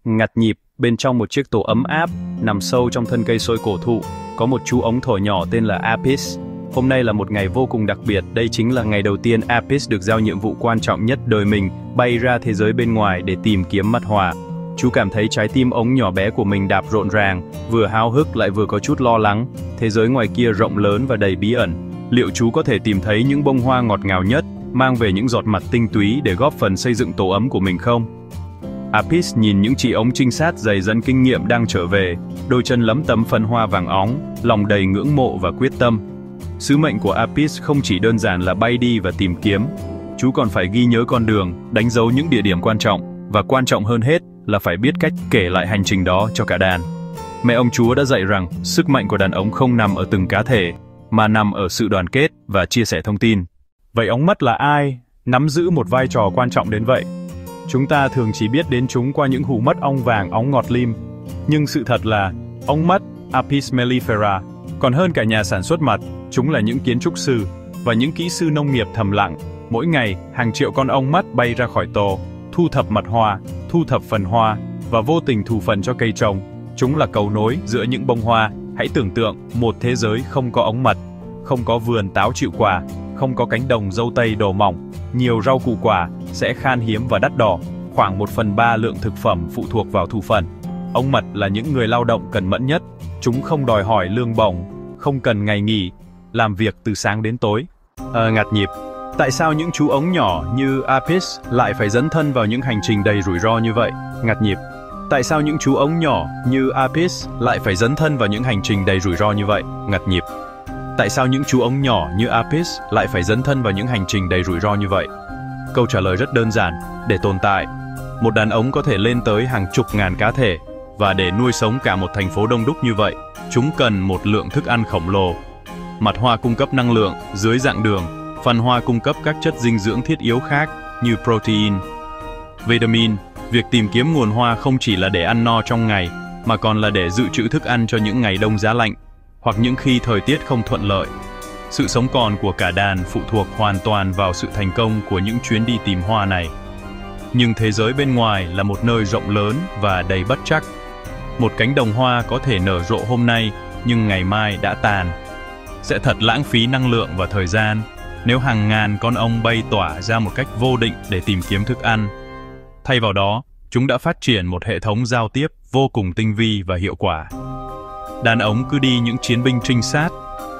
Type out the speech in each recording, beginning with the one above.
Ngặt nhịp, bên trong một chiếc tổ ấm áp, nằm sâu trong thân cây xôi cổ thụ, có một chú ống thổi nhỏ tên là Apis. Hôm nay là một ngày vô cùng đặc biệt, đây chính là ngày đầu tiên Apis được giao nhiệm vụ quan trọng nhất đời mình, bay ra thế giới bên ngoài để tìm kiếm mắt hoa. Chú cảm thấy trái tim ống nhỏ bé của mình đạp rộn ràng, vừa háo hức lại vừa có chút lo lắng. Thế giới ngoài kia rộng lớn và đầy bí ẩn. Liệu chú có thể tìm thấy những bông hoa ngọt ngào nhất, mang về những giọt mặt tinh túy để góp phần xây dựng tổ ấm của mình không? Apis nhìn những chị ống trinh sát dày dặn kinh nghiệm đang trở về, đôi chân lấm tấm phân hoa vàng óng, lòng đầy ngưỡng mộ và quyết tâm. Sứ mệnh của Apis không chỉ đơn giản là bay đi và tìm kiếm, chú còn phải ghi nhớ con đường, đánh dấu những địa điểm quan trọng, và quan trọng hơn hết là phải biết cách kể lại hành trình đó cho cả đàn. Mẹ ông Chúa đã dạy rằng sức mạnh của đàn ống không nằm ở từng cá thể, mà nằm ở sự đoàn kết và chia sẻ thông tin. Vậy ống mất là ai, nắm giữ một vai trò quan trọng đến vậy? Chúng ta thường chỉ biết đến chúng qua những hù mất ong vàng, óng ngọt lim. Nhưng sự thật là, ống mất, Apis mellifera, còn hơn cả nhà sản xuất mật, chúng là những kiến trúc sư và những kỹ sư nông nghiệp thầm lặng. Mỗi ngày, hàng triệu con ong mất bay ra khỏi tổ, thu thập mật hoa, thu thập phần hoa và vô tình thù phần cho cây trồng. Chúng là cầu nối giữa những bông hoa. Hãy tưởng tượng một thế giới không có ống mật, không có vườn táo chịu quả, không có cánh đồng dâu tây đổ mỏng, nhiều rau củ quả sẽ khan hiếm và đắt đỏ, khoảng 1/3 lượng thực phẩm phụ thuộc vào thụ phần. Ong mật là những người lao động cẩn mẫn nhất, chúng không đòi hỏi lương bổng, không cần ngày nghỉ, làm việc từ sáng đến tối. Ngặt nhịp, tại sao những chú ống nhỏ như Apis lại phải dấn thân vào những hành trình đầy rủi ro như vậy? Ngặt nhịp, tại sao những chú ống nhỏ như Apis lại phải dấn thân vào những hành trình đầy rủi ro như vậy? Ngặt nhịp, tại sao những chú ống nhỏ như Apis lại phải dấn thân vào những hành trình đầy rủi ro như vậy? Câu trả lời rất đơn giản, để tồn tại. Một đàn ống có thể lên tới hàng chục ngàn cá thể, và để nuôi sống cả một thành phố đông đúc như vậy, chúng cần một lượng thức ăn khổng lồ. Mặt hoa cung cấp năng lượng dưới dạng đường, phần hoa cung cấp các chất dinh dưỡng thiết yếu khác như protein, vitamin. Việc tìm kiếm nguồn hoa không chỉ là để ăn no trong ngày, mà còn là để dự trữ thức ăn cho những ngày đông giá lạnh, hoặc những khi thời tiết không thuận lợi. Sự sống còn của cả đàn phụ thuộc hoàn toàn vào sự thành công của những chuyến đi tìm hoa này. Nhưng thế giới bên ngoài là một nơi rộng lớn và đầy bất trắc. Một cánh đồng hoa có thể nở rộ hôm nay, nhưng ngày mai đã tàn. Sẽ thật lãng phí năng lượng và thời gian nếu hàng ngàn con ong bay tỏa ra một cách vô định để tìm kiếm thức ăn. Thay vào đó, chúng đã phát triển một hệ thống giao tiếp vô cùng tinh vi và hiệu quả. Đàn ống cứ đi những chiến binh trinh sát,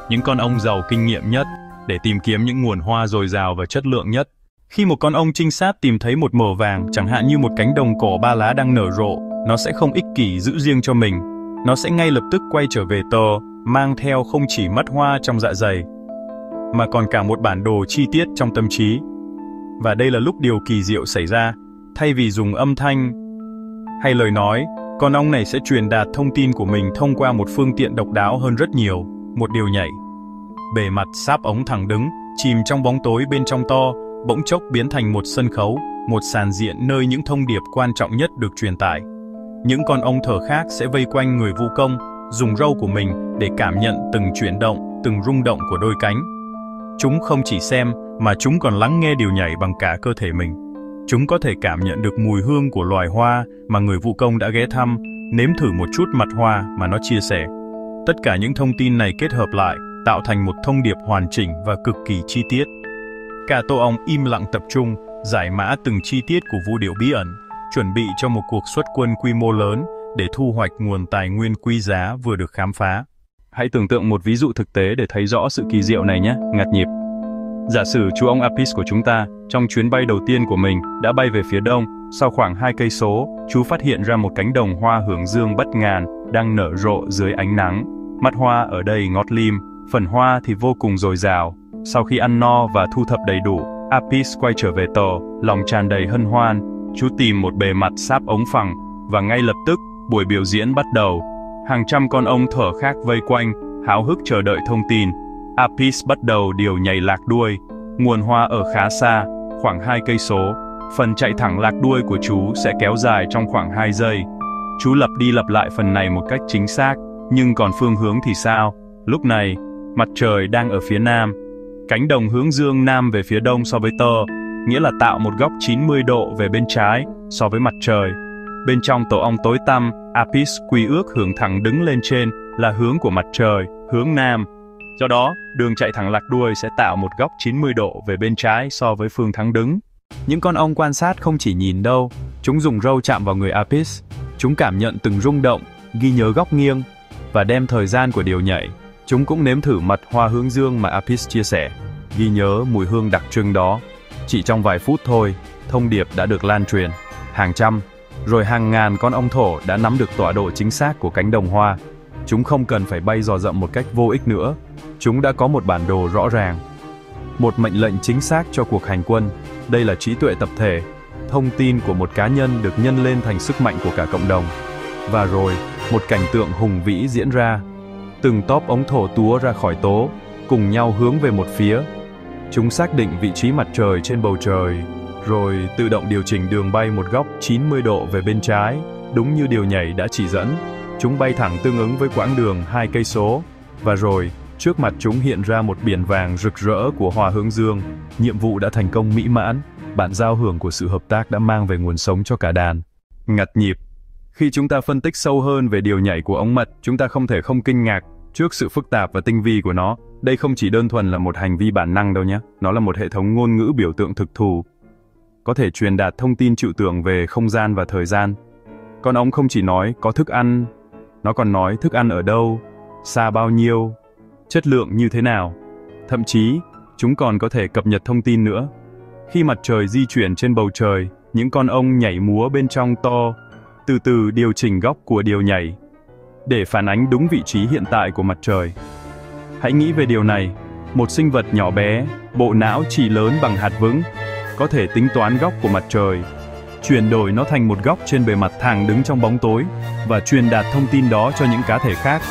những con ong giàu kinh nghiệm nhất, để tìm kiếm những nguồn hoa dồi dào và chất lượng nhất. Khi một con ong trinh sát tìm thấy một mẩu vàng, chẳng hạn như một cánh đồng cỏ ba lá đang nở rộ, nó sẽ không ích kỷ giữ riêng cho mình. Nó sẽ ngay lập tức quay trở về tờ, mang theo không chỉ mắt hoa trong dạ dày, mà còn cả một bản đồ chi tiết trong tâm trí. Và đây là lúc điều kỳ diệu xảy ra. Thay vì dùng âm thanh hay lời nói, con ong này sẽ truyền đạt thông tin của mình thông qua một phương tiện độc đáo hơn rất nhiều, một điều nhảy. Bề mặt sáp ống thẳng đứng, chìm trong bóng tối bên trong to, bỗng chốc biến thành một sân khấu, một sàn diện nơi những thông điệp quan trọng nhất được truyền tải. Những con ong thở khác sẽ vây quanh người vũ công, dùng râu của mình để cảm nhận từng chuyển động, từng rung động của đôi cánh. Chúng không chỉ xem, mà chúng còn lắng nghe điều nhảy bằng cả cơ thể mình. Chúng có thể cảm nhận được mùi hương của loài hoa mà người vũ công đã ghé thăm, nếm thử một chút mật hoa mà nó chia sẻ. Tất cả những thông tin này kết hợp lại, tạo thành một thông điệp hoàn chỉnh và cực kỳ chi tiết. Cả tổ ong im lặng tập trung, giải mã từng chi tiết của vũ điệu bí ẩn, chuẩn bị cho một cuộc xuất quân quy mô lớn để thu hoạch nguồn tài nguyên quý giá vừa được khám phá. Hãy tưởng tượng một ví dụ thực tế để thấy rõ sự kỳ diệu này nhé, ngặt nhịp. Giả sử chú ong Apis của chúng ta, trong chuyến bay đầu tiên của mình, đã bay về phía đông. Sau khoảng 2 cây số, chú phát hiện ra một cánh đồng hoa hướng dương bất ngàn đang nở rộ dưới ánh nắng. Mắt hoa ở đây ngót lim, phần hoa thì vô cùng dồi dào. Sau khi ăn no và thu thập đầy đủ, Apis quay trở về tổ, lòng tràn đầy hân hoan. Chú tìm một bề mặt sáp ống phẳng, và ngay lập tức, buổi biểu diễn bắt đầu. Hàng trăm con ong thở khác vây quanh, háo hức chờ đợi thông tin. Apis bắt đầu điều nhảy lạc đuôi. Nguồn hoa ở khá xa, khoảng 2 cây số. Phần chạy thẳng lạc đuôi của chú sẽ kéo dài trong khoảng 2 giây. Chú lặp đi lặp lại phần này một cách chính xác, nhưng còn phương hướng thì sao? Lúc này, mặt trời đang ở phía nam. Cánh đồng hướng dương nam về phía đông so với tơ, nghĩa là tạo một góc 90 độ về bên trái so với mặt trời. Bên trong tổ ong tối tăm, Apis quy ước hướng thẳng đứng lên trên là hướng của mặt trời, hướng nam. Do đó, đường chạy thẳng lạc đuôi sẽ tạo một góc 90 độ về bên trái so với phương thẳng đứng. Những con ong quan sát không chỉ nhìn đâu, chúng dùng râu chạm vào người Apis. Chúng cảm nhận từng rung động, ghi nhớ góc nghiêng và đem thời gian của điều nhảy. Chúng cũng nếm thử mật hoa hướng dương mà Apis chia sẻ, ghi nhớ mùi hương đặc trưng đó. Chỉ trong vài phút thôi, thông điệp đã được lan truyền. Hàng trăm, rồi hàng ngàn con ong thổ đã nắm được tọa độ chính xác của cánh đồng hoa. Chúng không cần phải bay dò dẫm một cách vô ích nữa. Chúng đã có một bản đồ rõ ràng. Một mệnh lệnh chính xác cho cuộc hành quân. Đây là trí tuệ tập thể. Thông tin của một cá nhân được nhân lên thành sức mạnh của cả cộng đồng. Và rồi, một cảnh tượng hùng vĩ diễn ra. Từng tốp ống thổ túa ra khỏi tố, cùng nhau hướng về một phía. Chúng xác định vị trí mặt trời trên bầu trời, rồi tự động điều chỉnh đường bay một góc 90 độ về bên trái, đúng như điều nhảy đã chỉ dẫn. Chúng bay thẳng tương ứng với quãng đường 2 cây số, và rồi, trước mặt chúng hiện ra một biển vàng rực rỡ của hoa hướng dương. Nhiệm vụ đã thành công mỹ mãn, bản giao hưởng của sự hợp tác đã mang về nguồn sống cho cả đàn. Ngặt nhịp. Khi chúng ta phân tích sâu hơn về điều nhảy của ống mật, chúng ta không thể không kinh ngạc trước sự phức tạp và tinh vi của nó. Đây không chỉ đơn thuần là một hành vi bản năng đâu nhé, nó là một hệ thống ngôn ngữ biểu tượng thực thù, có thể truyền đạt thông tin trừu tượng về không gian và thời gian. Con ống không chỉ nói có thức ăn, nó còn nói thức ăn ở đâu, xa bao nhiêu, chất lượng như thế nào. Thậm chí, chúng còn có thể cập nhật thông tin nữa. Khi mặt trời di chuyển trên bầu trời, những con ong nhảy múa bên trong to, từ từ điều chỉnh góc của điều nhảy, để phản ánh đúng vị trí hiện tại của mặt trời. Hãy nghĩ về điều này, một sinh vật nhỏ bé, bộ não chỉ lớn bằng hạt vững, có thể tính toán góc của mặt trời, chuyển đổi nó thành một góc trên bề mặt thẳng đứng trong bóng tối, và truyền đạt thông tin đó cho những cá thể khác.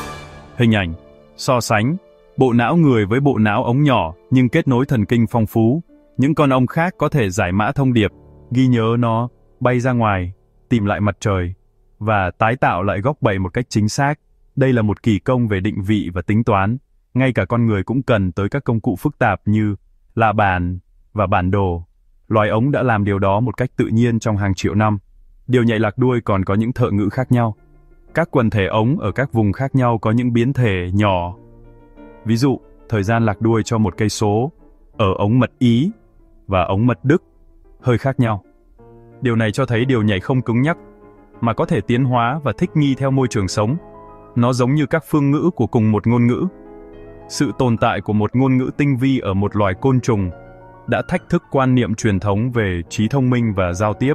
Hình ảnh, so sánh, bộ não người với bộ não ống nhỏ nhưng kết nối thần kinh phong phú. Những con ong khác có thể giải mã thông điệp, ghi nhớ nó, bay ra ngoài, tìm lại mặt trời, và tái tạo lại góc bay một cách chính xác. Đây là một kỳ công về định vị và tính toán. Ngay cả con người cũng cần tới các công cụ phức tạp như la bàn và bản đồ. Loài ống đã làm điều đó một cách tự nhiên trong hàng triệu năm. Điều nhảy lạc đuôi còn có những thợ ngữ khác nhau. Các quần thể ống ở các vùng khác nhau có những biến thể nhỏ. Ví dụ, thời gian lạc đuôi cho một cây số ở ống mật Ý và ống mật Đức hơi khác nhau. Điều này cho thấy điều nhảy không cứng nhắc, mà có thể tiến hóa và thích nghi theo môi trường sống. Nó giống như các phương ngữ của cùng một ngôn ngữ. Sự tồn tại của một ngôn ngữ tinh vi ở một loài côn trùng đã thách thức quan niệm truyền thống về trí thông minh và giao tiếp.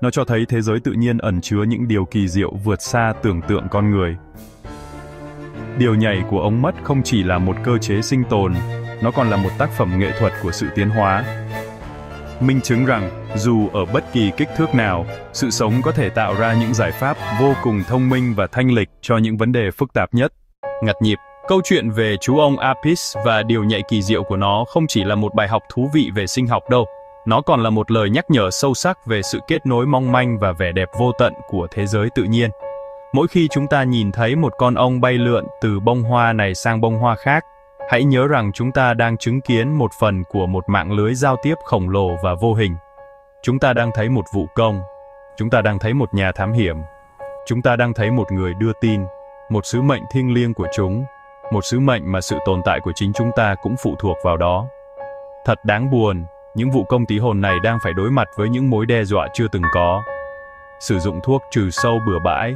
Nó cho thấy thế giới tự nhiên ẩn chứa những điều kỳ diệu vượt xa tưởng tượng con người. Điều nhảy của ống mật không chỉ là một cơ chế sinh tồn, nó còn là một tác phẩm nghệ thuật của sự tiến hóa. Minh chứng rằng, dù ở bất kỳ kích thước nào, sự sống có thể tạo ra những giải pháp vô cùng thông minh và thanh lịch cho những vấn đề phức tạp nhất. Ngặt nhịp. Câu chuyện về chú ong Apis và điều nhảy kỳ diệu của nó không chỉ là một bài học thú vị về sinh học đâu. Nó còn là một lời nhắc nhở sâu sắc về sự kết nối mong manh và vẻ đẹp vô tận của thế giới tự nhiên. Mỗi khi chúng ta nhìn thấy một con ong bay lượn từ bông hoa này sang bông hoa khác, hãy nhớ rằng chúng ta đang chứng kiến một phần của một mạng lưới giao tiếp khổng lồ và vô hình. Chúng ta đang thấy một vụ công, chúng ta đang thấy một nhà thám hiểm, chúng ta đang thấy một người đưa tin, một sứ mệnh thiêng liêng của chúng, một sứ mệnh mà sự tồn tại của chính chúng ta cũng phụ thuộc vào đó. Thật đáng buồn, những vụ công tí hon này đang phải đối mặt với những mối đe dọa chưa từng có. Sử dụng thuốc trừ sâu bừa bãi,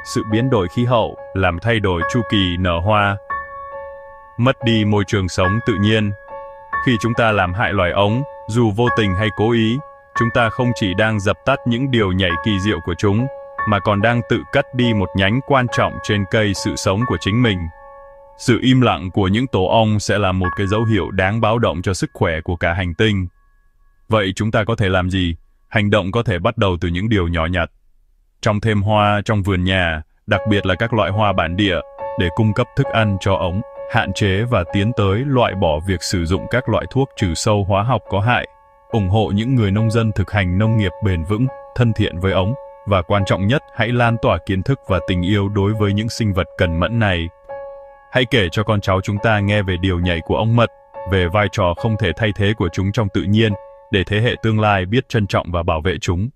sự biến đổi khí hậu làm thay đổi chu kỳ nở hoa, mất đi môi trường sống tự nhiên. Khi chúng ta làm hại loài ống, dù vô tình hay cố ý, chúng ta không chỉ đang dập tắt những điều nhảy kỳ diệu của chúng, mà còn đang tự cắt đi một nhánh quan trọng trên cây sự sống của chính mình. Sự im lặng của những tổ ong sẽ là một cái dấu hiệu đáng báo động cho sức khỏe của cả hành tinh. Vậy chúng ta có thể làm gì? Hành động có thể bắt đầu từ những điều nhỏ nhặt. Trồng thêm hoa trong vườn nhà, đặc biệt là các loại hoa bản địa, để cung cấp thức ăn cho ống, hạn chế và tiến tới loại bỏ việc sử dụng các loại thuốc trừ sâu hóa học có hại, ủng hộ những người nông dân thực hành nông nghiệp bền vững, thân thiện với ống, và quan trọng nhất, hãy lan tỏa kiến thức và tình yêu đối với những sinh vật cần mẫn này. Hãy kể cho con cháu chúng ta nghe về điều nhảy của ong mật, về vai trò không thể thay thế của chúng trong tự nhiên, để thế hệ tương lai biết trân trọng và bảo vệ chúng.